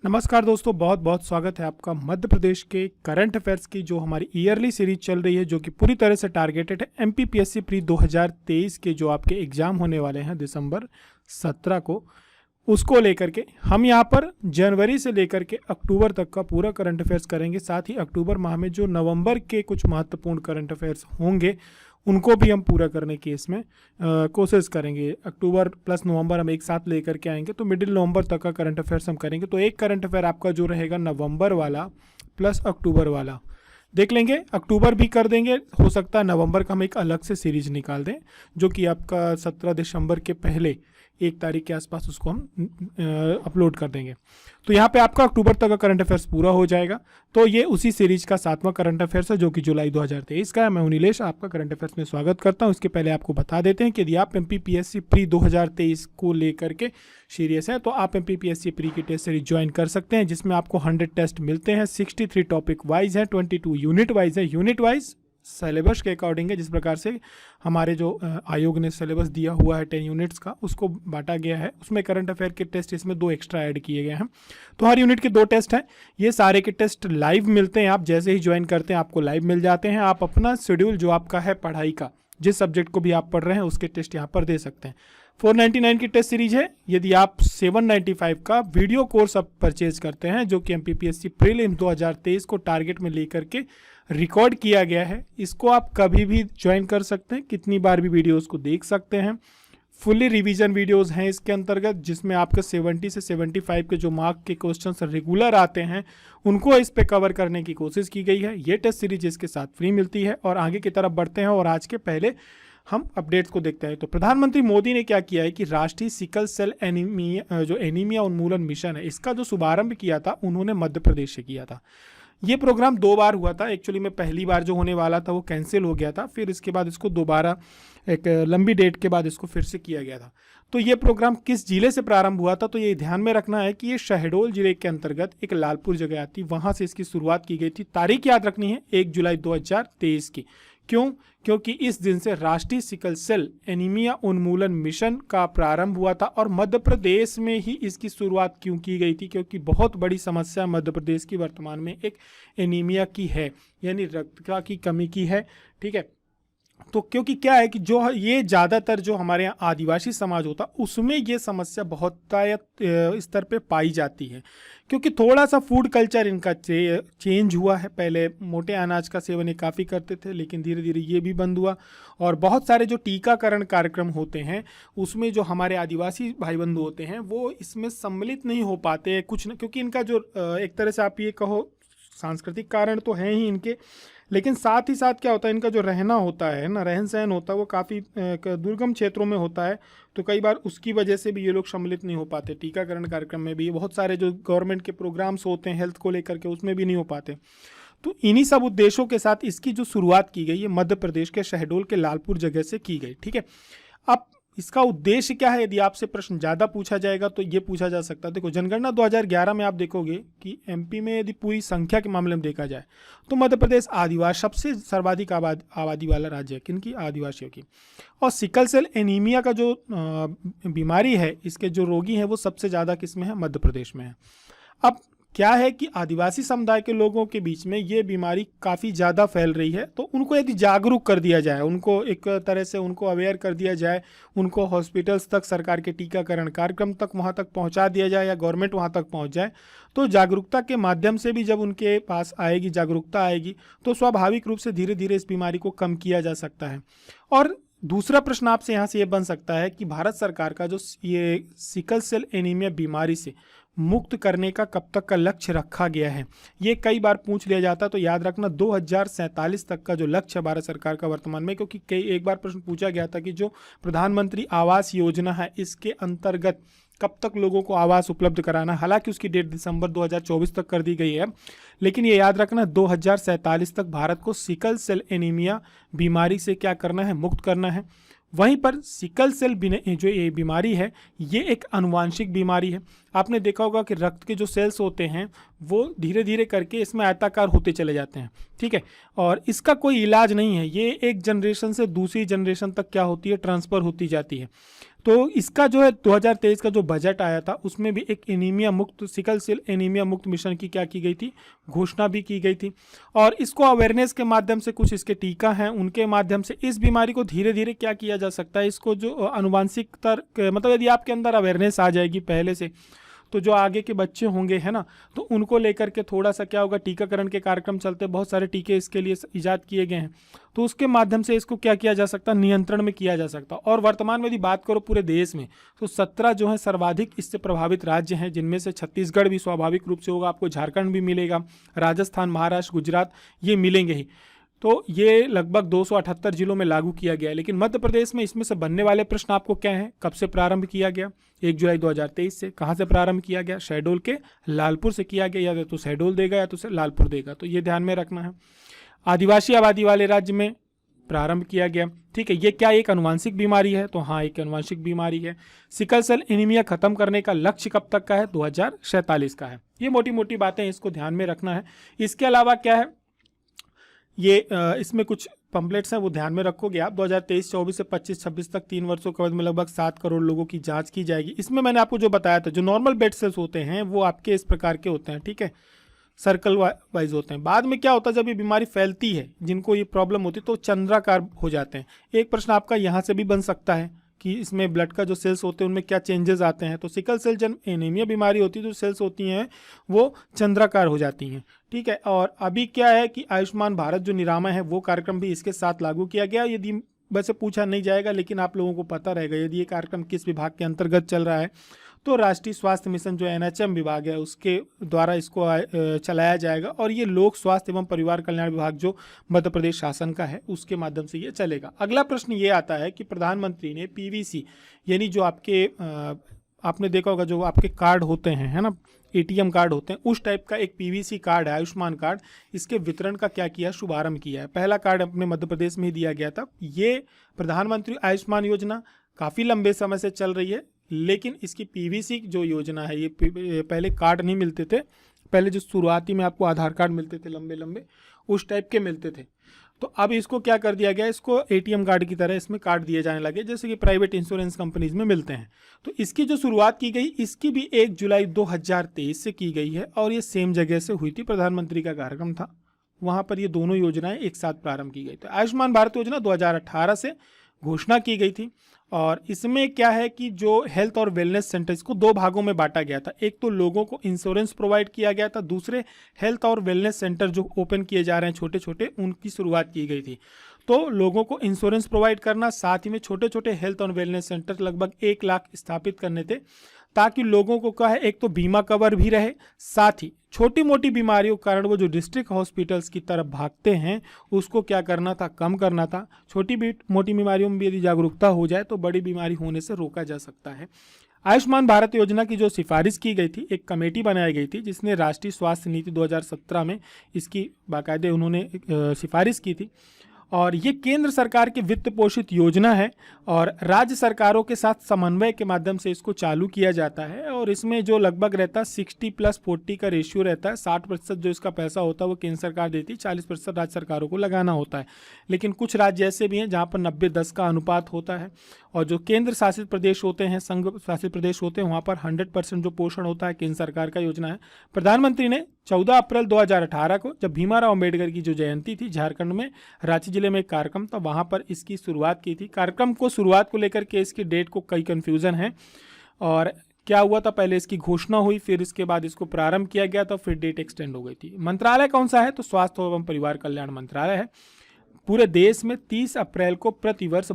नमस्कार दोस्तों, बहुत बहुत स्वागत है आपका मध्य प्रदेश के करंट अफेयर्स की जो हमारी ईयरली सीरीज चल रही है, जो कि पूरी तरह से टारगेटेड है एमपीपीएससी प्री 2023 के जो आपके एग्जाम होने वाले हैं दिसंबर 17 को, उसको लेकर के हम यहाँ पर जनवरी से लेकर के अक्टूबर तक का पूरा करंट अफेयर्स करेंगे। साथ ही अक्टूबर माह में जो नवंबर के कुछ महत्वपूर्ण करंट अफेयर्स होंगे उनको भी हम पूरा करने की इसमें कोशिश करेंगे। अक्टूबर प्लस नवंबर हम एक साथ लेकर के आएंगे, तो मिडिल नवंबर तक का करंट अफेयर्स हम करेंगे। तो एक करंट अफेयर आपका जो रहेगा नवंबर वाला प्लस अक्टूबर वाला देख लेंगे, अक्टूबर भी कर देंगे। हो सकता है नवंबर का हम एक अलग से सीरीज निकाल दें, जो कि आपका 17 दिसंबर के पहले 1 तारीख के आसपास उसको हम अपलोड कर देंगे। तो यहाँ पे आपका अक्टूबर तक का करंट अफेयर्स पूरा हो जाएगा। तो ये उसी सीरीज का 7वां करंट अफेयर्स है, जो कि जुलाई 2023 का है। मैं नीलेश आपका करंट अफेयर्स में स्वागत करता हूँ। इसके पहले आपको बता देते हैं कि यदि आप एमपीपीएससी प्री 2023 को लेकर के सीरियस हैं तो आप एमपीपीएससी प्री की टेस्ट सीरीज ज्वाइन कर सकते हैं, जिसमें आपको 100 टेस्ट मिलते हैं। 63 टॉपिक वाइज है, 22 यूनिट वाइज है। यूनिट वाइज सिलेबस के अकॉर्डिंग है, जिस प्रकार से हमारे जो आयोग ने सिलेबस दिया हुआ है 10 यूनिट्स का, उसको बांटा गया है। उसमें करंट अफेयर के टेस्ट इसमें 2 एक्स्ट्रा ऐड किए गए हैं। तो हर यूनिट के 2 टेस्ट हैं। ये सारे के टेस्ट लाइव मिलते हैं। आप जैसे ही ज्वाइन करते हैं आपको लाइव मिल जाते हैं। आप अपना शेड्यूल जो आपका है पढ़ाई का, जिस सब्जेक्ट को भी आप पढ़ रहे हैं उसके टेस्ट यहाँ पर दे सकते हैं। 499 की टेस्ट सीरीज है। यदि आप 795 का वीडियो कोर्स आप परचेज करते हैं, जो कि एमपीपीएससी प्रीलिम्स 2023 को टारगेट में लेकर के रिकॉर्ड किया गया है, इसको आप कभी भी ज्वाइन कर सकते हैं, कितनी बार भी वीडियोस को देख सकते हैं। फुल्ली रिवीजन वीडियोस हैं इसके अंतर्गत, जिसमें आपके 70 से 75 के जो मार्क के क्वेश्चंस रेगुलर आते हैं उनको इस पे कवर करने की कोशिश की गई है। ये टेस्ट सीरीज इसके साथ फ्री मिलती है। और आगे की तरफ बढ़ते हैं और आज के पहले हम अपडेट्स को देखते हैं। तो प्रधानमंत्री मोदी ने क्या किया है कि राष्ट्रीय सिकल सेल एनीमिया उन्मूलन मिशन है, इसका जो शुभारंभ किया था उन्होंने मध्य प्रदेश से किया था। ये प्रोग्राम 2 बार हुआ था। एक्चुअली में पहली बार जो होने वाला था वो कैंसिल हो गया था, फिर इसके बाद इसको दोबारा एक लंबी डेट के बाद इसको फिर से किया गया था। तो ये प्रोग्राम किस जिले से प्रारंभ हुआ था, तो ये ध्यान में रखना है कि ये शहडोल जिले के अंतर्गत एक लालपुर जगह आती, वहाँ से इसकी शुरुआत की गई थी। तारीख याद रखनी है 1 जुलाई 2023 की। क्यों? क्योंकि इस दिन से राष्ट्रीय सिकल सेल एनीमिया उन्मूलन मिशन का प्रारंभ हुआ था। और मध्य प्रदेश में ही इसकी शुरुआत क्यों की गई थी? क्योंकि बहुत बड़ी समस्या मध्य प्रदेश की वर्तमान में एक एनीमिया की है, यानी रक्त की कमी की है। ठीक है, तो क्योंकि क्या है कि जो ये ज़्यादातर जो हमारे यहाँ आदिवासी समाज होता उसमें ये समस्या बहुत स्तर पे पाई जाती है, क्योंकि थोड़ा सा फूड कल्चर इनका चेंज हुआ है। पहले मोटे अनाज का सेवन ये काफ़ी करते थे, लेकिन धीरे धीरे ये भी बंद हुआ। और बहुत सारे जो टीकाकरण कार्यक्रम होते हैं उसमें जो हमारे आदिवासी भाई बंधु होते हैं वो इसमें सम्मिलित नहीं हो पाते कुछ न, क्योंकि इनका जो एक तरह से आप ये कहो सांस्कृतिक कारण तो हैं ही इनके, लेकिन साथ ही साथ क्या होता है, इनका जो रहना होता है ना, रहन सहन होता है वो काफ़ी दुर्गम क्षेत्रों में होता है। तो कई बार उसकी वजह से भी ये लोग सम्मिलित नहीं हो पाते। टीकाकरण कार्यक्रम में भी बहुत सारे जो गवर्नमेंट के प्रोग्राम्स होते हैं हेल्थ को लेकर के, उसमें भी नहीं हो पाते। तो इन्हीं सब उद्देश्यों के साथ इसकी जो शुरुआत की गई है मध्य प्रदेश के शहडोल के लालपुर जगह से की गई। ठीक है, अब इसका उद्देश्य क्या है? यदि आपसे प्रश्न ज़्यादा पूछा जाएगा तो ये पूछा जा सकता है। देखो, जनगणना 2011 में आप देखोगे कि एमपी में यदि पूरी संख्या के मामले में देखा जाए तो मध्य प्रदेश आदिवासी सबसे सर्वाधिक आबादी वाला राज्य है। किनकी? आदिवासियों की। और सिकल सेल एनीमिया का जो बीमारी है, इसके जो रोगी हैं वो सबसे ज़्यादा किस में है? मध्य प्रदेश में है। अब क्या है कि आदिवासी समुदाय के लोगों के बीच में ये बीमारी काफ़ी ज़्यादा फैल रही है। तो उनको यदि जागरूक कर दिया जाए, उनको एक तरह से उनको अवेयर कर दिया जाए, उनको हॉस्पिटल्स तक, सरकार के टीकाकरण कार्यक्रम तक वहाँ तक पहुँचा दिया जाए, या गवर्नमेंट वहाँ तक पहुँच जाए, तो जागरूकता के माध्यम से भी जब उनके पास आएगी, जागरूकता आएगी, तो स्वाभाविक रूप से धीरे धीरे इस बीमारी को कम किया जा सकता है। और दूसरा प्रश्न आपसे यहाँ से ये बन सकता है कि भारत सरकार का जो ये सिकल सेल एनीमिया बीमारी से मुक्त करने का कब तक का लक्ष्य रखा गया है, ये कई बार पूछ लिया जाता। तो याद रखना 2047 तक का जो लक्ष्य है भारत सरकार का वर्तमान में, क्योंकि एक बार प्रश्न पूछा गया था कि जो प्रधानमंत्री आवास योजना है इसके अंतर्गत कब तक लोगों को आवास उपलब्ध कराना। हालांकि उसकी डेट दिसंबर 2024 तक कर दी गई है, लेकिन ये याद रखना 2047 तक भारत को सिकल सेल एनीमिया बीमारी से क्या करना है? मुक्त करना है। वहीं पर सिकल सेल जो ये बीमारी है ये एक आनुवांशिक बीमारी है। आपने देखा होगा कि रक्त के जो सेल्स होते हैं वो धीरे धीरे करके इसमें आयताकार होते चले जाते हैं। ठीक है, और इसका कोई इलाज नहीं है। ये एक जनरेशन से दूसरी जनरेशन तक क्या होती है? ट्रांसफ़र होती जाती है। तो इसका जो है 2023 का जो बजट आया था उसमें भी एक एनीमिया मुक्त, सिकल सेल एनीमिया मुक्त मिशन की क्या की गई थी, घोषणा भी की गई थी। और इसको अवेयरनेस के माध्यम से, कुछ इसके टीका हैं उनके माध्यम से इस बीमारी को धीरे धीरे क्या किया जा सकता है, इसको जो अनुवांशिक मतलब यदि आपके अंदर अवेयरनेस आ जाएगी पहले से, तो जो आगे के बच्चे होंगे है ना, तो उनको लेकर के थोड़ा सा क्या होगा, टीकाकरण के कार्यक्रम चलते, बहुत सारे टीके इसके लिए इजाद किए गए हैं, तो उसके माध्यम से इसको क्या किया जा सकता, नियंत्रण में किया जा सकता। और वर्तमान में यदि बात करो पूरे देश में, तो 17 जो है सर्वाधिक इससे प्रभावित राज्य हैं, जिनमें से छत्तीसगढ़ भी स्वाभाविक रूप से होगा, आपको झारखंड भी मिलेगा, राजस्थान, महाराष्ट्र, गुजरात, ये मिलेंगे ही। तो ये लगभग 278 जिलों में लागू किया गया है। लेकिन मध्य प्रदेश में इसमें से बनने वाले प्रश्न आपको क्या हैं, कब से प्रारंभ किया गया, 1 जुलाई 2023 से। कहाँ से प्रारंभ किया गया, शहडोल के लालपुर से किया गया, या तो शहडोल देगा या तो लालपुर देगा, तो ये ध्यान में रखना है। आदिवासी आबादी वाले राज्य में प्रारंभ किया गया, ठीक है। ये क्या एक अनुवांशिक बीमारी है, तो हाँ एक अनुवांशिक बीमारी है। सिकल सेल एनीमिया खत्म करने का लक्ष्य कब तक का है, 2047 का है। ये मोटी मोटी बातें, इसको ध्यान में रखना है। इसके अलावा क्या है, ये इसमें कुछ पंपलेट्स हैं, वो ध्यान में रखोगे आप। 2023-24 से 25-26 तक 3 वर्षों के बाद में लगभग 7 करोड़ लोगों की जांच की जाएगी। इसमें मैंने आपको जो बताया था, जो नॉर्मल ब्लड सेल्स होते हैं वो आपके इस प्रकार के होते हैं, ठीक है, सर्कल वाइज होते हैं। बाद में क्या होता है, जब ये बीमारी फैलती है, जिनको ये प्रॉब्लम होती है, तो चंद्राकार हो जाते हैं। एक प्रश्न आपका यहाँ से भी बन सकता है कि इसमें ब्लड का जो सेल्स होते हैं उनमें क्या चेंजेस आते हैं। तो सिकल सेल जब एनीमिया बीमारी होती है, जो सेल्स होती हैं वो चंद्राकार हो जाती हैं, ठीक है। और अभी क्या है कि आयुष्मान भारत जो निरामय है, वो कार्यक्रम भी इसके साथ लागू किया गया। यदि वैसे पूछा नहीं जाएगा, लेकिन आप लोगों को पता रहेगा, यदि ये कार्यक्रम किस विभाग के अंतर्गत चल रहा है, तो राष्ट्रीय स्वास्थ्य मिशन जो NHM विभाग है उसके द्वारा इसको चलाया जाएगा। और ये लोक स्वास्थ्य एवं परिवार कल्याण विभाग जो मध्य प्रदेश शासन का है, उसके माध्यम से ये चलेगा। अगला प्रश्न ये आता है कि प्रधानमंत्री ने PVC, यानी जो आपके आपने देखा होगा जो आपके कार्ड होते हैं, है ना, ATM कार्ड होते हैं, उस टाइप का एक PVC कार्ड है, आयुष्मान कार्ड, इसके वितरण का क्या किया, शुभारंभ किया है। पहला कार्ड अपने मध्य प्रदेश में ही दिया गया था। ये प्रधानमंत्री आयुष्मान योजना काफ़ी लंबे समय से चल रही है, लेकिन इसकी PVC जो योजना है, ये पहले कार्ड नहीं मिलते थे, पहले जो शुरुआती में आपको आधार कार्ड मिलते थे लंबे लंबे, उस टाइप के मिलते थे। तो अब इसको क्या कर दिया गया, इसको ATM कार्ड की तरह इसमें कार्ड दिए जाने लगे, जैसे कि प्राइवेट इंश्योरेंस कंपनीज में मिलते हैं। तो इसकी जो शुरुआत की गई, इसकी भी 1 जुलाई 2023 से की गई है, और ये सेम जगह से हुई थी, प्रधानमंत्री का कार्यक्रम था, वहाँ पर ये दोनों योजनाएं एक साथ प्रारंभ की गई। तो आयुष्मान भारत योजना 2018 से घोषणा की गई थी। और इसमें क्या है कि जो हेल्थ और वेलनेस सेंटर, इसको 2 भागों में बांटा गया था। एक तो लोगों को इंश्योरेंस प्रोवाइड किया गया था, दूसरे हेल्थ और वेलनेस सेंटर जो ओपन किए जा रहे हैं छोटे छोटे, उनकी शुरुआत की गई थी। तो लोगों को इंश्योरेंस प्रोवाइड करना, साथ ही में छोटे छोटे हेल्थ और वेलनेस सेंटर लगभग 1 लाख स्थापित करने थे, ताकि लोगों को क्या है, एक तो बीमा कवर भी रहे, साथ ही छोटी मोटी बीमारियों के कारण वो जो डिस्ट्रिक्ट हॉस्पिटल्स की तरफ भागते हैं, उसको क्या करना था, कम करना था। छोटी मोटी बीमारियों में भी यदि जागरूकता हो जाए तो बड़ी बीमारी होने से रोका जा सकता है। आयुष्मान भारत योजना की जो सिफारिश की गई थी, एक कमेटी बनाई गई थी, जिसने राष्ट्रीय स्वास्थ्य नीति 2017 में इसकी बाकायदे उन्होंने सिफारिश की थी। और ये केंद्र सरकार की वित्त पोषित योजना है, और राज्य सरकारों के साथ समन्वय के माध्यम से इसको चालू किया जाता है। और इसमें जो लगभग रहता है 60+40 का रेशियो रहता है। 60% जो इसका पैसा होता है वो केंद्र सरकार देती है, 40% राज्य सरकारों को लगाना होता है। लेकिन कुछ राज्य ऐसे भी हैं जहाँ पर 90-10 का अनुपात होता है, और जो केंद्र शासित प्रदेश होते हैं, संघ शासित प्रदेश होते हैं, वहाँ पर 100% जो पोषण होता है केंद्र सरकार का योजना है। प्रधानमंत्री ने 14 अप्रैल 2018 को, जब भीमाराव अम्बेडकर की जो जयंती थी, झारखंड में रांची जिले में एक कार्यक्रम था, वहाँ पर इसकी शुरुआत की थी। कार्यक्रम को शुरुआत को लेकर के इसकी डेट को कई कन्फ्यूज़न है, और क्या हुआ था, पहले इसकी घोषणा हुई, फिर इसके बाद इसको प्रारंभ किया गया था, फिर डेट एक्सटेंड हो गई थी। मंत्रालय कौन सा है, तो स्वास्थ्य एवं परिवार कल्याण मंत्रालय है। पूरे देश में 30 अप्रैल को प्रतिवर्ष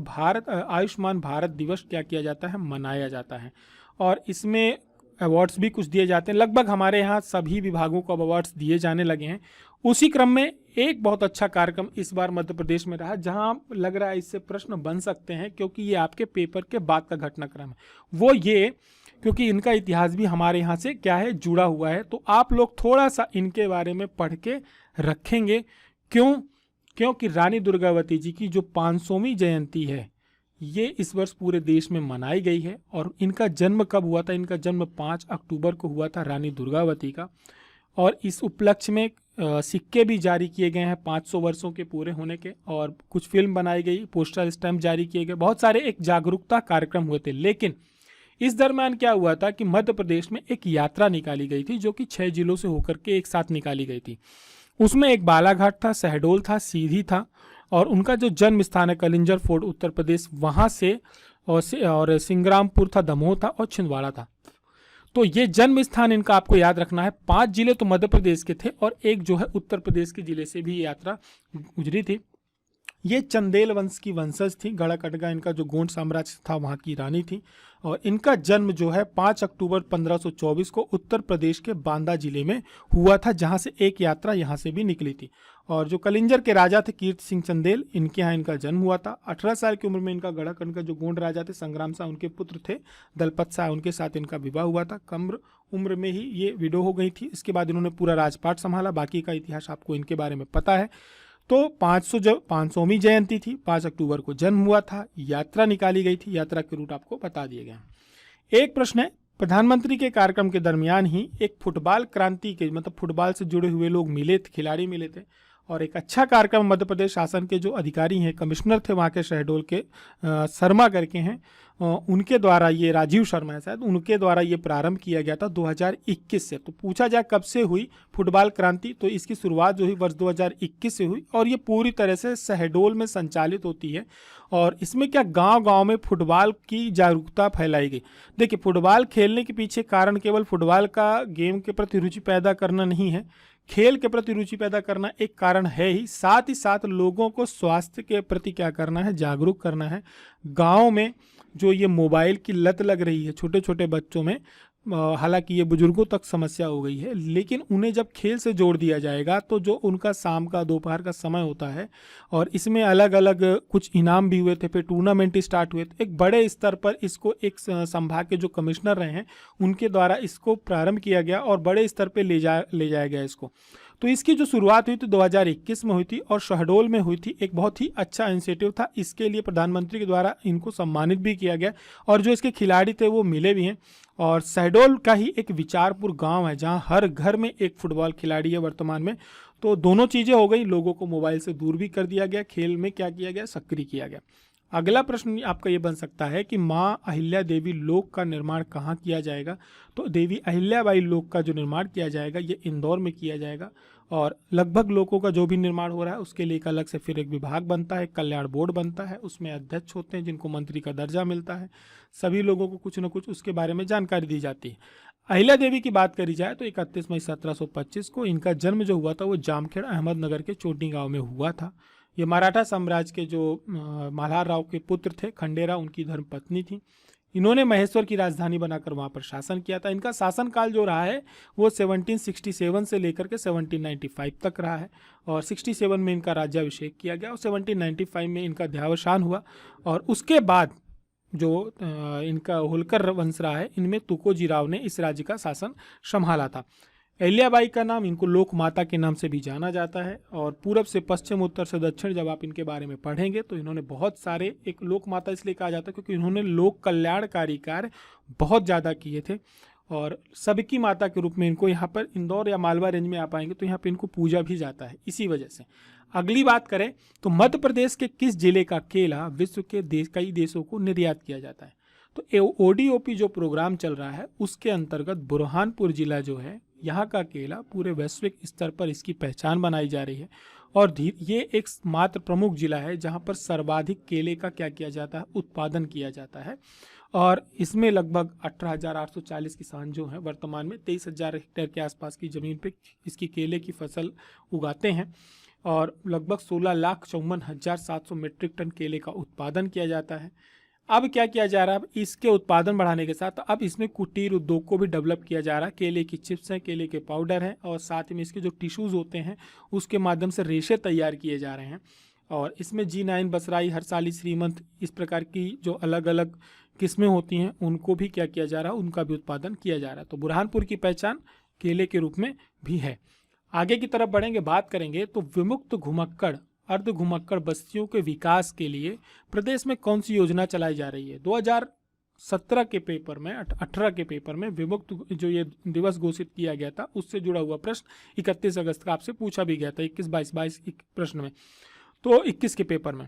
आयुष्मान भारत दिवस क्या किया जाता है, मनाया जाता है। और इसमें अवार्ड्स भी कुछ दिए जाते हैं, लगभग हमारे यहाँ सभी विभागों को अवार्ड्स दिए जाने लगे हैं। उसी क्रम में एक बहुत अच्छा कार्यक्रम इस बार मध्य प्रदेश में रहा, जहां लग रहा है इससे प्रश्न बन सकते हैं, क्योंकि ये आपके पेपर के बाद का घटनाक्रम है। वो ये, क्योंकि इनका इतिहास भी हमारे यहाँ से क्या है, जुड़ा हुआ है, तो आप लोग थोड़ा सा इनके बारे में पढ़ के रखेंगे। क्योंकि रानी दुर्गावती जी की जो 500वीं जयंती है, ये इस वर्ष पूरे देश में मनाई गई है। और इनका जन्म कब हुआ था, इनका जन्म 5 अक्टूबर को हुआ था, रानी दुर्गावती का। और इस उपलक्ष्य में सिक्के भी जारी किए गए हैं 500 वर्षों के पूरे होने के, और कुछ फिल्म बनाई गई, पोस्टर स्टैम्प जारी किए गए, बहुत सारे एक जागरूकता कार्यक्रम हुए थे। लेकिन इस दरम्यान क्या हुआ था कि मध्य प्रदेश में एक यात्रा निकाली गई थी जो कि 6 जिलों से होकर के एक साथ निकाली गई थी। उसमें एक बालाघाट था, शहडोल था, सीधी था, और उनका जो जन्म स्थान है कलिंजर फोर्ट उत्तर प्रदेश, वहाँ से और सिंग्रामपुर था, दमोह था, और छिंदवाड़ा था। तो ये जन्म स्थान इनका आपको याद रखना है। 5 जिले तो मध्य प्रदेश के थे और एक जो है उत्तर प्रदेश के जिले से भी यात्रा गुजरी थी। ये चंदेल वंश की वंशज थी। गढ़कटगा इनका जो गोंड साम्राज्य था वहाँ की रानी थी, और इनका जन्म जो है 5 अक्टूबर 1524 को उत्तर प्रदेश के बांदा जिले में हुआ था, जहाँ से एक यात्रा यहाँ से भी निकली थी। और जो कलिंजर के राजा थे कीर्ति सिंह चंदेल, इनके यहाँ इनका जन्म हुआ था। 18 साल की उम्र में इनका गढ़कटगा जो गोंड राजा थे संग्राम शाह, उनके पुत्र थे दलपत शाह, उनके साथ इनका विवाह हुआ था। कम उम्र में ही ये विडो हो गई थी। इसके बाद इन्होंने पूरा राजपाट संभाला। बाकी का इतिहास आपको इनके बारे में पता है। तो 500वीं जयंती थी, 5 अक्टूबर को जन्म हुआ था, यात्रा निकाली गई थी। यात्रा के रूट आपको बता दिए गए। एक प्रश्न है, प्रधानमंत्री के कार्यक्रम के दरमियान ही एक फुटबॉल क्रांति के, मतलब फुटबॉल से जुड़े हुए लोग मिले थे, खिलाड़ी मिले थे, और एक अच्छा कार्यक्रम मध्य प्रदेश शासन के जो अधिकारी हैं, कमिश्नर थे वहाँ के शहडोल के, शर्मा करके हैं, उनके द्वारा, ये राजीव शर्मा है शायद, उनके द्वारा ये प्रारंभ किया गया था 2021 से। तो पूछा जाए कब से हुई फुटबॉल क्रांति, तो इसकी शुरुआत जो हुई वर्ष 2021 से हुई, और ये पूरी तरह से शहडोल में संचालित होती है। और इसमें क्या, गांव-गांव में फुटबॉल की जागरूकता फैलाई गई। देखिए, फुटबॉल खेलने के पीछे कारण केवल फुटबॉल का गेम के प्रति रुचि पैदा करना नहीं है, खेल के प्रति रुचि पैदा करना एक कारण है ही, साथ ही साथ लोगों को स्वास्थ्य के प्रति क्या करना है, जागरूक करना है। गांव में जो ये मोबाइल की लत लग रही है छोटे छोटे बच्चों में, हालांकि ये बुजुर्गों तक समस्या हो गई है, लेकिन उन्हें जब खेल से जोड़ दिया जाएगा तो जो उनका शाम का दोपहर का समय होता है, और इसमें अलग अलग कुछ इनाम भी हुए थे, फिर टूर्नामेंट स्टार्ट हुए थे, एक बड़े स्तर पर इसको एक संभाग के जो कमिश्नर रहे हैं उनके द्वारा इसको प्रारंभ किया गया और बड़े स्तर पर ले जाया गया इसको। तो इसकी जो शुरुआत हुई थी 2021 में हुई थी, और शहडोल में हुई थी। एक बहुत ही अच्छा इनिशिएटिव था। इसके लिए प्रधानमंत्री के द्वारा इनको सम्मानित भी किया गया, और जो इसके खिलाड़ी थे वो मिले भी हैं। और शहडोल का ही एक विचारपुर गांव है जहां हर घर में एक फुटबॉल खिलाड़ी है वर्तमान में। तो दोनों चीज़ें हो गई, लोगों को मोबाइल से दूर भी कर दिया गया, खेल में क्या किया गया, सक्रिय किया गया। अगला प्रश्न आपका ये बन सकता है कि माँ अहिल्या देवी लोक का निर्माण कहाँ किया जाएगा। तो देवी अहिल्याबाई लोक का जो निर्माण किया जाएगा ये इंदौर में किया जाएगा, और लगभग लोगों का जो भी निर्माण हो रहा है उसके लिए एक अलग से फिर एक विभाग बनता है, कल्याण बोर्ड बनता है, उसमें अध्यक्ष होते हैं जिनको मंत्री का दर्जा मिलता है। सभी लोगों को कुछ न कुछ उसके बारे में जानकारी दी जाती है। अहिल्या देवी की बात करी जाए तो 31 मई 1725 को इनका जन्म जो हुआ था वो जामखेड़ अहमदनगर के चोटी गाँव में हुआ था। ये मराठा साम्राज्य के जो मल्हार राव के पुत्र थे, खंडेराव, उनकी धर्मपत्नी थी। इन्होंने महेश्वर की राजधानी बनाकर वहाँ पर शासन किया था। इनका शासनकाल जो रहा है वो 1767 से लेकर के 1795 तक रहा है, और 67 में इनका राज्याभिषेक किया गया और 1795 में इनका देहावसान हुआ। और उसके बाद जो इनका होलकर वंश रहा है, इनमें तुकोजी राव ने इस राज्य का शासन संभाला था। अहिल्याबाई का नाम इनको लोक माता के नाम से भी जाना जाता है, और पूरब से पश्चिम, उत्तर से दक्षिण जब आप इनके बारे में पढ़ेंगे तो इन्होंने बहुत सारे, एक लोक माता इसलिए कहा जाता है क्योंकि इन्होंने लोक कल्याणकारी कार्य बहुत ज़्यादा किए थे, और सबकी माता के रूप में इनको यहाँ पर इंदौर या मालवा रेंज में आप आएंगे तो यहाँ पर इनको पूजा भी जाता है इसी वजह से। अगली बात करें तो मध्य प्रदेश के किस जिले का केला विश्व के कई देशों को निर्यात किया जाता है। तो ODOP जो प्रोग्राम चल रहा है उसके अंतर्गत बुरहानपुर जिला जो है, यहाँ का केला पूरे वैश्विक स्तर पर इसकी पहचान बनाई जा रही है, और ये एक मात्र प्रमुख जिला है जहाँ पर सर्वाधिक केले का क्या किया जाता है, उत्पादन किया जाता है। और इसमें लगभग 18,840 किसान जो हैं वर्तमान में 23,000 हेक्टेयर के आसपास की ज़मीन पे इसकी केले की फसल उगाते हैं, और लगभग 16,54,700 मीट्रिक टन केले का उत्पादन किया जाता है। अब क्या किया जा रहा है, अब इसके उत्पादन बढ़ाने के साथ अब इसमें कुटीर उद्योग को भी डेवलप किया जा रहा है। केले की चिप्स हैं, केले के पाउडर हैं, और साथ ही में इसके जो टिश्यूज़ होते हैं उसके माध्यम से रेशे तैयार किए जा रहे हैं। और इसमें G9, बसराई, हरसाली, श्रीमंत, इस प्रकार की जो अलग अलग किस्में होती हैं उनको भी क्या किया जा रहा है, उनका भी उत्पादन किया जा रहा है। तो बुरहानपुर की पहचान केले के रूप में भी है। आगे की तरफ बढ़ेंगे, बात करेंगे तो विमुक्त घुमक्कड़, अर्ध घुमक्कड़ बस्तियों के विकास के लिए प्रदेश में कौन सी योजना चलाई जा रही है। 2017 के पेपर में 18 के पेपर में विमुक्त जो ये दिवस घोषित किया गया था उससे जुड़ा हुआ प्रश्न 31 अगस्त का आपसे पूछा भी गया था, 21, 22 प्रश्न में, तो 21 के पेपर में।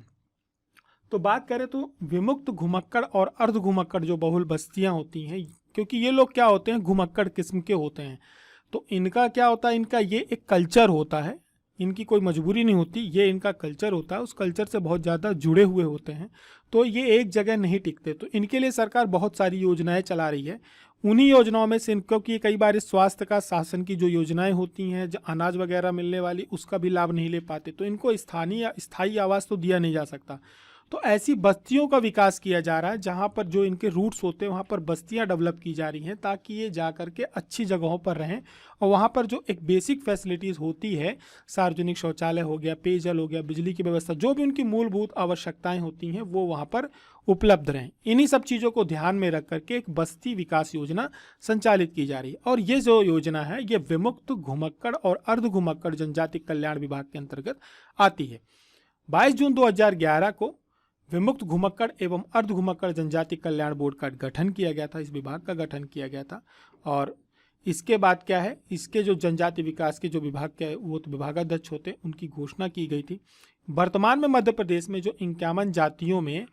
तो बात करें तो विमुक्त घुमक्कड़ और अर्ध घुमक्कड़ जो बहुल बस्तियां होती हैं, क्योंकि ये लोग क्या होते हैं, घुमक्कड़ किस्म के होते हैं, तो इनका क्या होता है, इनका ये एक कल्चर होता है, इनकी कोई मजबूरी नहीं होती, ये इनका कल्चर होता है, उस कल्चर से बहुत ज़्यादा जुड़े हुए होते हैं, तो ये एक जगह नहीं टिकते। तो इनके लिए सरकार बहुत सारी योजनाएं चला रही है। उन्हीं योजनाओं में से इनको कि कई बार इस स्वास्थ्य का शासन की जो योजनाएं होती हैं, जो अनाज वगैरह मिलने वाली, उसका भी लाभ नहीं ले पाते, तो इनको स्थायी आवास तो दिया नहीं जा सकता। तो ऐसी बस्तियों का विकास किया जा रहा है जहाँ पर जो इनके रूट्स होते हैं वहाँ पर बस्तियाँ डेवलप की जा रही हैं, ताकि ये जा कर के अच्छी जगहों पर रहें और वहाँ पर जो एक बेसिक फैसिलिटीज़ होती है, सार्वजनिक शौचालय हो गया, पेयजल हो गया, बिजली की व्यवस्था, जो भी उनकी मूलभूत आवश्यकताएं होती हैं वो वहाँ पर उपलब्ध रहें। इन्हीं सब चीज़ों को ध्यान में रख करके एक बस्ती विकास योजना संचालित की जा रही है, और ये जो योजना है ये विमुक्त घुमक्कड़ और अर्ध घुमक्कड़ जनजाति कल्याण विभाग के अंतर्गत आती है। 22 जून 2011 को विमुक्त घुमक्कड़ एवं अर्ध घुमक्कड़ जनजाति कल्याण बोर्ड का गठन किया गया था, इस विभाग का गठन किया गया था। और इसके बाद क्या है, इसके जो जनजाति विकास के जो विभाग के वो तो विभागाध्यक्ष होते हैं, उनकी घोषणा की गई थी। वर्तमान में मध्य प्रदेश में जो 51 जातियों में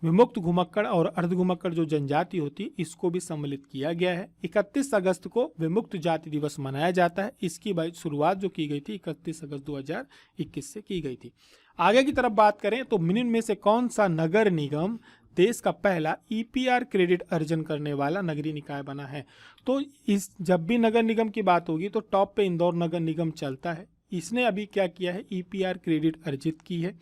विमुक्त घुमक्कड़ और अर्ध घुमक्कड़ जो जनजाति होती, इसको भी सम्मिलित किया गया है। 31 अगस्त को विमुक्त जाति दिवस मनाया जाता है। इसकी शुरुआत जो की गई थी 31 अगस्त 2021 से की गई थी। आगे की तरफ बात करें तो निम्न में से कौन सा नगर निगम देश का पहला ईपीआर क्रेडिट अर्जन करने वाला नगरीय निकाय बना है? तो इस जब भी नगर निगम की बात होगी तो टॉप पे इंदौर नगर निगम चलता है। इसने अभी क्या किया है, ईपीआर क्रेडिट अर्जित की है।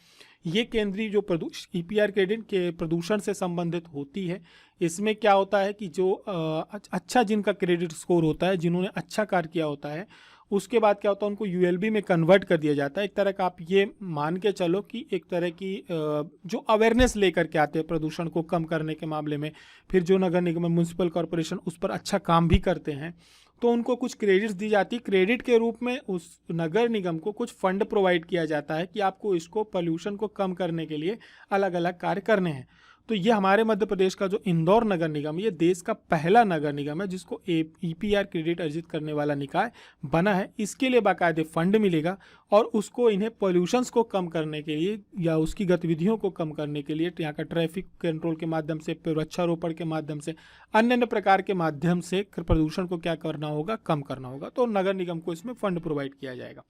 ये केंद्रीय जो ईपीआर क्रेडिट के प्रदूषण से संबंधित होती है। इसमें क्या होता है कि जो अच्छा जिनका क्रेडिट स्कोर होता है, जिन्होंने अच्छा कार्य किया होता है, उसके बाद क्या होता है उनको यूएलबी में कन्वर्ट कर दिया जाता है। एक तरह का आप ये मान के चलो कि एक तरह की जो अवेयरनेस लेकर के आते हैं प्रदूषण को कम करने के मामले में, फिर जो नगर निगम म्यूनसिपल कॉरपोरेशन उस पर अच्छा काम भी करते हैं, तो उनको कुछ क्रेडिट्स दी जाती है। क्रेडिट के रूप में उस नगर निगम को कुछ फंड प्रोवाइड किया जाता है कि आपको इसको पोल्यूशन को कम करने के लिए अलग अलग कार्य करने हैं। तो ये हमारे मध्य प्रदेश का जो इंदौर नगर निगम, ये देश का पहला नगर निगम है जिसको ईपीआर क्रेडिट अर्जित करने वाला निकाय बना है। इसके लिए बाकायदे फंड मिलेगा और उसको इन्हें पॉल्यूशंस को कम करने के लिए या उसकी गतिविधियों को कम करने के लिए यहाँ का ट्रैफिक कंट्रोल के माध्यम से, वृक्षारोपण के माध्यम से, अन्य अन्य प्रकार के माध्यम से प्रदूषण को क्या करना होगा, कम करना होगा। तो नगर निगम को इसमें फंड प्रोवाइड किया जाएगा।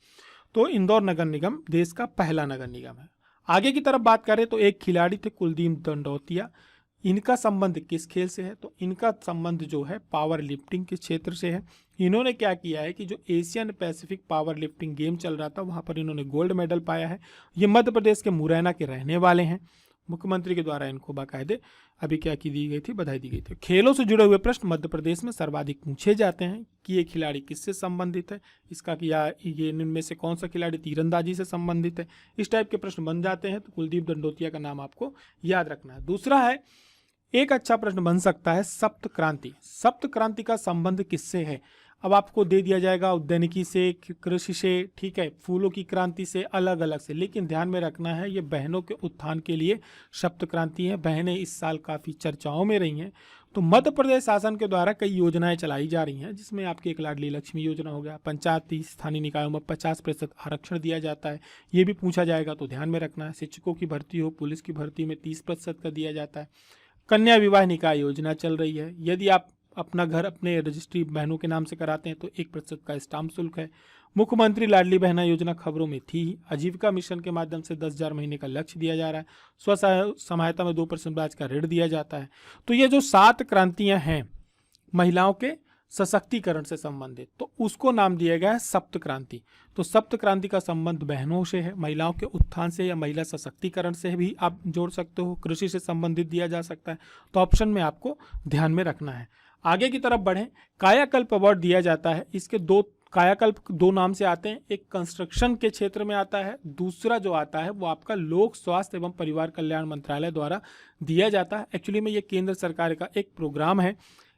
तो इंदौर नगर निगम देश का पहला नगर निगम है। आगे की तरफ बात करें तो एक खिलाड़ी थे कुलदीप दंडौतिया। इनका संबंध किस खेल से है? तो इनका संबंध जो है पावर लिफ्टिंग के क्षेत्र से है। इन्होंने क्या किया है कि जो Asian Pacific power lifting game चल रहा था वहाँ पर इन्होंने गोल्ड मेडल पाया है। ये मध्य प्रदेश के मुरैना के रहने वाले हैं। मुख्यमंत्री के द्वारा इनको बाकायदे अभी क्या की दी गई थी, बधाई दी गई थी। खेलों से जुड़े हुए प्रश्न मध्य प्रदेश में सर्वाधिक पूछे जाते हैं कि ये खिलाड़ी किससे संबंधित है, इसका या ये इनमें से कौन सा खिलाड़ी तीरंदाजी से संबंधित है, इस टाइप के प्रश्न बन जाते हैं। तो कुलदीप दंडौतिया का नाम आपको याद रखना है। दूसरा है, एक अच्छा प्रश्न बन सकता है सप्त क्रांति। सप्त क्रांति का संबंध किससे है? अब आपको दे दिया जाएगा उद्यानिकी से, कृषि से, ठीक है, फूलों की क्रांति से, अलग अलग से, लेकिन ध्यान में रखना है ये बहनों के उत्थान के लिए सप्त क्रांति है। बहनें इस साल काफ़ी चर्चाओं में रही हैं। तो मध्य प्रदेश शासन के द्वारा कई योजनाएं चलाई जा रही हैं, जिसमें आपकी एक लाडली लक्ष्मी योजना हो गया, पंचायती स्थानीय निकायों में 50% आरक्षण दिया जाता है, ये भी पूछा जाएगा तो ध्यान में रखना है। शिक्षकों की भर्ती हो, पुलिस की भर्ती में 30% का दिया जाता है। कन्या विवाह निकाय योजना चल रही है। यदि आप अपना घर अपने रजिस्ट्री बहनों के नाम से कराते हैं तो 1% का स्टाम्प शुल्क है। मुख्यमंत्री लाडली बहना योजना खबरों में थी। आजीविका मिशन के माध्यम से 10,000 महीने का लक्ष्य दिया जा रहा है। स्व सहायता में 2% ब्याज का ऋण दिया जाता है। तो ये जो 7 क्रांतियां हैं महिलाओं के सशक्तिकरण से संबंधित, तो उसको नाम दिया गया है सप्त क्रांति। तो सप्त क्रांति का संबंध बहनों से है, महिलाओं के उत्थान से या महिला सशक्तिकरण से भी आप जोड़ सकते हो। कृषि से संबंधित दिया जा सकता है। तो ऑप्शन में आपको ध्यान में रखना है। आगे की तरफ बढ़ें, कायाकल्प अवार्ड दिया जाता है। इसके कायाकल्प 2 नाम से आते हैं। एक कंस्ट्रक्शन के क्षेत्र में आता है, दूसरा जो आता है वो आपका लोक स्वास्थ्य एवं परिवार कल्याण मंत्रालय द्वारा दिया जाता है। एक्चुअली में ये केंद्र सरकार का एक प्रोग्राम है।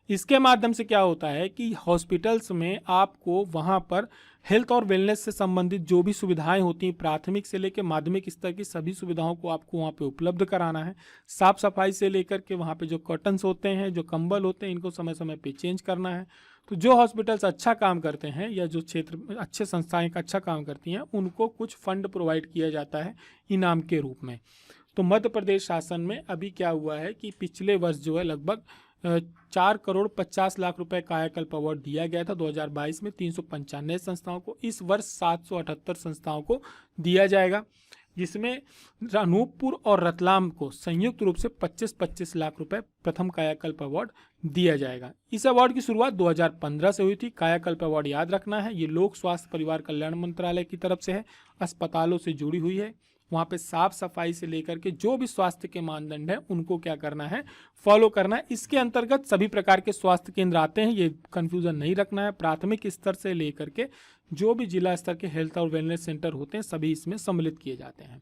इसके माध्यम से क्या होता है कि हॉस्पिटल्स में आपको वहाँ पर हेल्थ और वेलनेस से संबंधित जो भी सुविधाएं होती हैं प्राथमिक से लेकर माध्यमिक स्तर की सभी सुविधाओं को आपको वहाँ पे उपलब्ध कराना है। साफ सफाई से लेकर के वहाँ पे जो कर्टन्स होते हैं, जो कंबल होते हैं, इनको समय समय पे चेंज करना है। तो जो हॉस्पिटल्स अच्छा काम करते हैं या जो क्षेत्र में अच्छे संस्थाएं का अच्छा काम करती हैं, उनको कुछ फंड प्रोवाइड किया जाता है इनाम के रूप में। तो मध्य प्रदेश शासन में अभी क्या हुआ है कि पिछले वर्ष जो है लगभग 4,50,00,000 रुपए कायाकल्प अवार्ड दिया गया था 2022 में 395 संस्थाओं को। इस वर्ष 778 संस्थाओं को दिया जाएगा, जिसमें अनूपपुर और रतलाम को संयुक्त रूप से 25-25 लाख रुपए प्रथम कायाकल्प अवार्ड दिया जाएगा। इस अवार्ड की शुरुआत 2015 से हुई थी। कायाकल्प अवार्ड याद रखना है, ये लोक स्वास्थ्य परिवार कल्याण मंत्रालय की तरफ से है, अस्पतालों से जुड़ी हुई है। वहाँ पे साफ सफाई से लेकर के जो भी स्वास्थ्य के मानदंड है उनको क्या करना है, फॉलो करना है। इसके अंतर्गत सभी प्रकार के स्वास्थ्य केंद्र आते हैं, ये कंफ्यूजन नहीं रखना है। प्राथमिक स्तर से लेकर के जो भी जिला स्तर के हेल्थ और वेलनेस सेंटर होते हैं सभी इसमें सम्मिलित किए जाते हैं।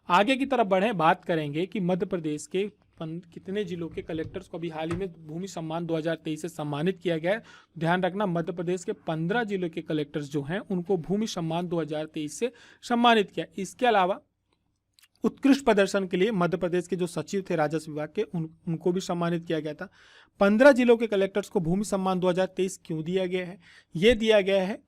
आगे की तरफ बढ़े, बात करेंगे कि मध्य प्रदेश के कितने जिलों के कलेक्टर्स को अभी हाल ही में भूमि सम्मान 2023 से सम्मानित किया गया है। ध्यान रखना, मध्य प्रदेश के 15 जिलों के कलेक्टर्स जो हैं उनको भूमि सम्मान 2023 से सम्मानित किया। इसके अलावा उत्कृष्ट प्रदर्शन के लिए मध्य प्रदेश के जो सचिव थे राजस्व विभाग के उनको भी सम्मानित किया गया था। 15 जिलों के कलेक्टर्स को भूमि सम्मान 2023 क्यों दिया गया है? ये दिया गया है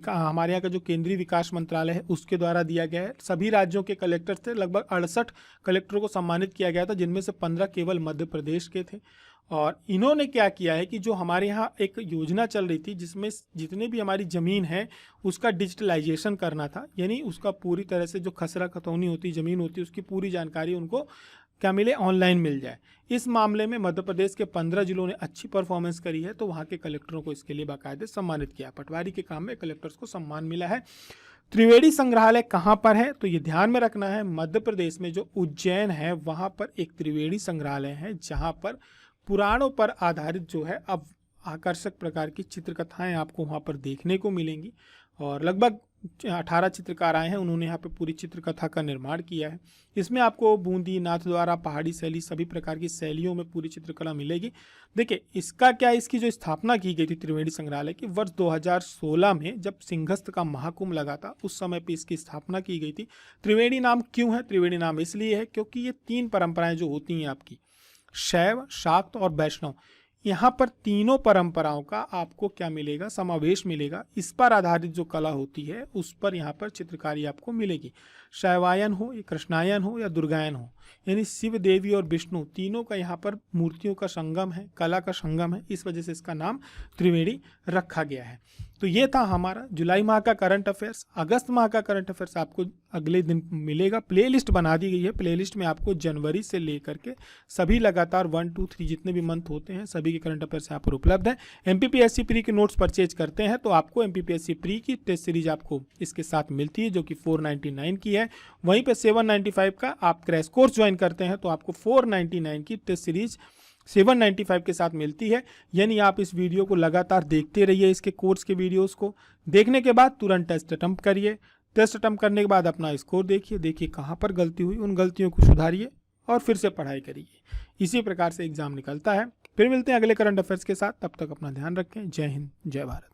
हमारे यहाँ का जो केंद्रीय विकास मंत्रालय है उसके द्वारा दिया गया है। सभी राज्यों के कलेक्टर्स थे, लगभग 68 कलेक्टरों को सम्मानित किया गया था, जिनमें से 15 केवल मध्य प्रदेश के थे। और इन्होंने क्या किया है कि जो हमारे यहाँ एक योजना चल रही थी जिसमें जितने भी हमारी ज़मीन है उसका डिजिटलाइजेशन करना था, यानी उसका पूरी तरह से जो खसरा खतौनी होती ज़मीन होती उसकी पूरी जानकारी उनको क्या मिले, ऑनलाइन मिल जाए। इस मामले में मध्य प्रदेश के 15 जिलों ने अच्छी परफॉर्मेंस करी है, तो वहाँ के कलेक्टरों को इसके लिए बाकायदे सम्मानित किया। पटवारी के काम में कलेक्टर्स को सम्मान मिला है। त्रिवेणी संग्रहालय कहाँ पर है? तो ये ध्यान में रखना है, मध्य प्रदेश में जो उज्जैन है वहाँ पर एक त्रिवेणी संग्रहालय है, जहाँ पर पुराणों पर आधारित जो है अब आकर्षक प्रकार की चित्रकथाएं आपको वहाँ पर देखने को मिलेंगी। और लगभग 18 चित्रकार आए हैं, उन्होंने यहाँ पे पूरी चित्रकथा का निर्माण किया है। इसमें आपको बूंदी, नाथद्वारा, पहाड़ी शैली सभी प्रकार की शैलियों में पूरी चित्रकला मिलेगी। देखिए इसका क्या, इसकी जो स्थापना की गई थी त्रिवेणी संग्रहालय की वर्ष 2016 में जब सिंहस्थ का महाकुंभ लगा था, उस समय पे इसकी स्थापना की गई थी। त्रिवेणी नाम क्यों है? त्रिवेणी नाम इसलिए है क्योंकि ये 3 परंपराएं जो होती हैं आपकी, शैव, शाक्त और वैष्णव, यहाँ पर तीनों परंपराओं का आपको क्या मिलेगा, समावेश मिलेगा। इस पर आधारित जो कला होती है उस पर यहाँ पर चित्रकारी आपको मिलेगी। शैवायन हो या कृष्णायन हो या दुर्गायन हो, यानी शिव, देवी और विष्णु तीनों का यहाँ पर मूर्तियों का संगम है, कला का संगम है, इस वजह से इसका नाम त्रिवेणी रखा गया है। तो ये था हमारा जुलाई माह का करंट अफेयर्स। अगस्त माह का करंट अफेयर्स आपको अगले दिन मिलेगा। प्लेलिस्ट बना दी गई है, प्लेलिस्ट में आपको जनवरी से लेकर के सभी लगातार 1, 2, 3 जितने भी मंथ होते हैं सभी के करंट अफेयर्स यहाँ पर उपलब्ध है। MPPSC प्री के नोट्स परचेज करते हैं तो आपको MPPSC प्री की टेस्ट सीरीज आपको इसके साथ मिलती है, जो कि 499 की है। वहीं पे 795 का आप क्रैश कोर्स ज्वाइन करते हैं तो आपको 499 की टेस्ट सीरीज 795 के साथ मिलती है। यानी आप इस वीडियो को लगातार देखते रहिए, इसके कोर्स के वीडियोस को देखने के बाद तुरंत टेस्ट अटेम्प्ट करिए। टेस्ट अटेम्प्ट करने के बाद अपना स्कोर देखिए कहाँ पर गलती हुई, उन गलतियों को सुधारिए और फिर से पढ़ाई करिए। इसी प्रकार से एग्जाम निकलता है। फिर मिलते हैं अगले करंट अफेयर्स के साथ, तब तक अपना ध्यान रखें। जय हिंद, जय भारत।